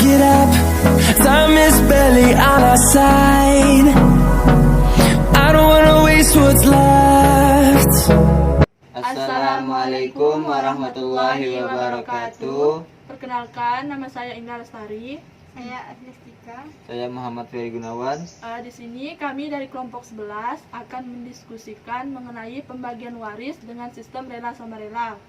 get up, time is barely on our side. I don't wanna waste what's left. Assalamualaikum warahmatullahi wabarakatuh. Perkenalkan, nama saya Indra Lestari. Saya Agnestika. Saya Muhammad Ferry Gunawan. Di sini kami dari kelompok 11 akan mendiskusikan mengenai pembagian waris dengan sistem rela sama rela.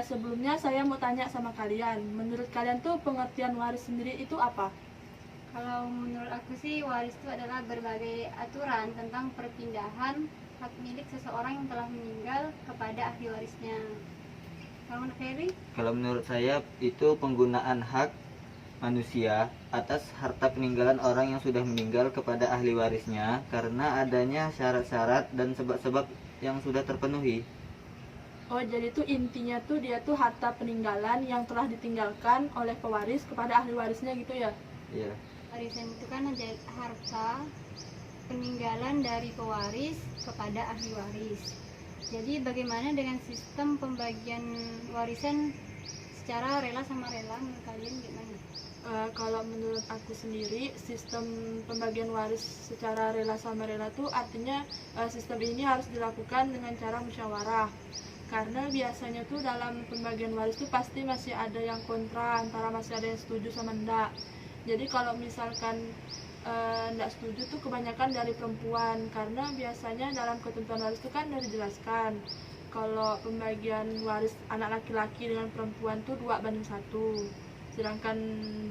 Sebelumnya saya mau tanya sama kalian, menurut kalian tuh pengertian waris sendiri itu apa? Kalau menurut aku sih waris itu adalah berbagai aturan tentang perpindahan hak milik seseorang yang telah meninggal kepada ahli warisnya. Kalau menurut Ferry? Kalau menurut saya itu penggunaan hak manusia atas harta peninggalan orang yang sudah meninggal kepada ahli warisnya karena adanya syarat-syarat dan sebab-sebab yang sudah terpenuhi. Oh, jadi tuh intinya tuh dia tuh harta peninggalan yang telah ditinggalkan oleh pewaris kepada ahli warisnya gitu ya? Iya. Warisan itu kan adalah harta peninggalan dari pewaris kepada ahli waris. Jadi bagaimana dengan sistem pembagian warisan secara rela sama rela, menurut kalian gimana? Kalau menurut aku sendiri, sistem pembagian waris secara rela sama rela tuh artinya sistem ini harus dilakukan dengan cara musyawarah. Karena biasanya tuh dalam pembagian waris tuh pasti masih ada yang kontra, antara masih ada yang setuju sama enggak. Jadi kalau misalkan enggak setuju tuh kebanyakan dari perempuan, karena biasanya dalam ketentuan waris tuh kan udah dijelaskan kalau pembagian waris anak laki-laki dengan perempuan tuh 2:1. Sedangkan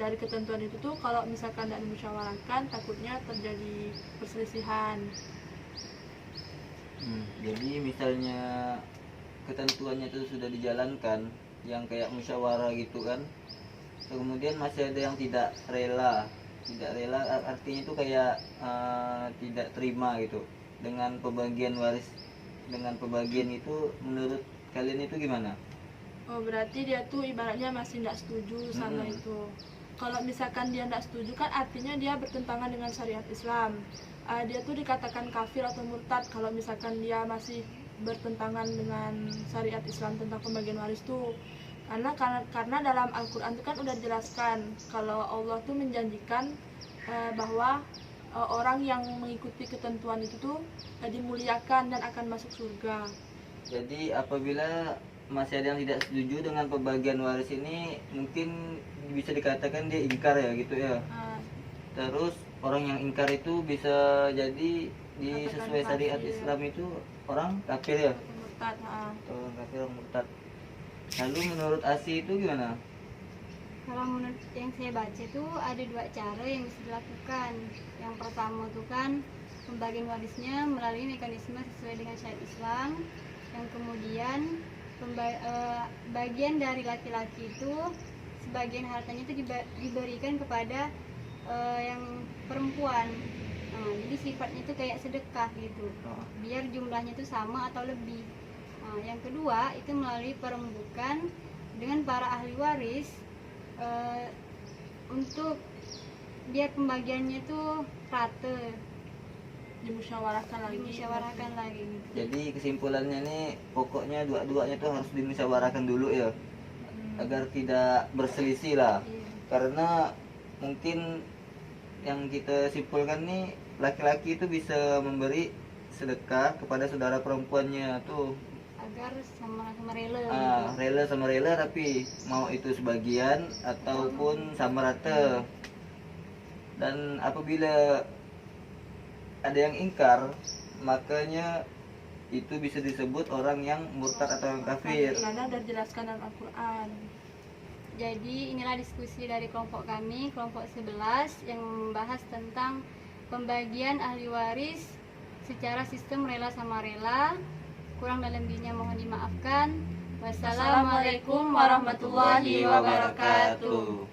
dari ketentuan itu tuh kalau misalkan tidak dimusyawarahkan takutnya terjadi perselisihan. Jadi misalnya ketentuannya itu sudah dijalankan yang kayak musyawarah gitu kan, kemudian masih ada yang tidak rela artinya itu kayak tidak terima gitu dengan pembagian waris, dengan pembagian itu, menurut kalian itu gimana? Oh, berarti dia tuh ibaratnya masih tidak setuju sama itu. Kalau misalkan dia tidak setuju kan artinya dia bertentangan dengan syariat Islam. Dia tuh dikatakan kafir atau murtad kalau misalkan dia masih bertentangan dengan syariat Islam tentang pembagian waris tuh. Karena dalam Al-Quran itu kan udah dijelaskan kalau Allah tuh menjanjikan bahwa orang yang mengikuti ketentuan itu tuh dimuliakan dan akan masuk surga. Jadi apabila masih ada yang tidak setuju dengan pembagian waris ini, mungkin bisa dikatakan dia ingkar ya gitu ya. Terus orang yang ingkar itu bisa jadi sesuai syariat Islam itu orang kafir ya. Murtad. Orang kafir, orang murtad. Lalu menurut Asi itu gimana? Kalau menurut yang saya baca tuh ada 2 cara yang bisa dilakukan. Yang pertama tuh kan pembagian warisnya melalui mekanisme sesuai dengan syariat Islam. Yang kemudian bagian dari laki-laki itu sebagian hartanya itu diberikan kepada yang perempuan. Jadi sifatnya itu kayak sedekah gitu, biar jumlahnya itu sama atau lebih. Yang kedua itu melalui perembukan dengan para ahli waris untuk biar pembagiannya itu rata, Dimusyawarahkan lagi. Jadi kesimpulannya nih, pokoknya dua-duanya tuh harus dimusyawarahkan dulu ya, agar tidak berselisih lah. Karena mungkin yang kita simpulkan nih, laki-laki itu bisa memberi sedekah kepada saudara perempuannya tuh agar sama-sama rela. Rela sama rela, tapi mau itu sebagian ataupun sama rata. Dan apabila ada yang ingkar, makanya itu bisa disebut orang yang murtad atau yang kafir. Karena sudah dijelaskan dalam Al-Quran. Jadi inilah diskusi dari kelompok kami, kelompok 11, yang membahas tentang pembagian ahli waris secara sistem rela sama rela. Kurang dan lebihnya mohon dimaafkan. Wassalamualaikum warahmatullahi wabarakatuh.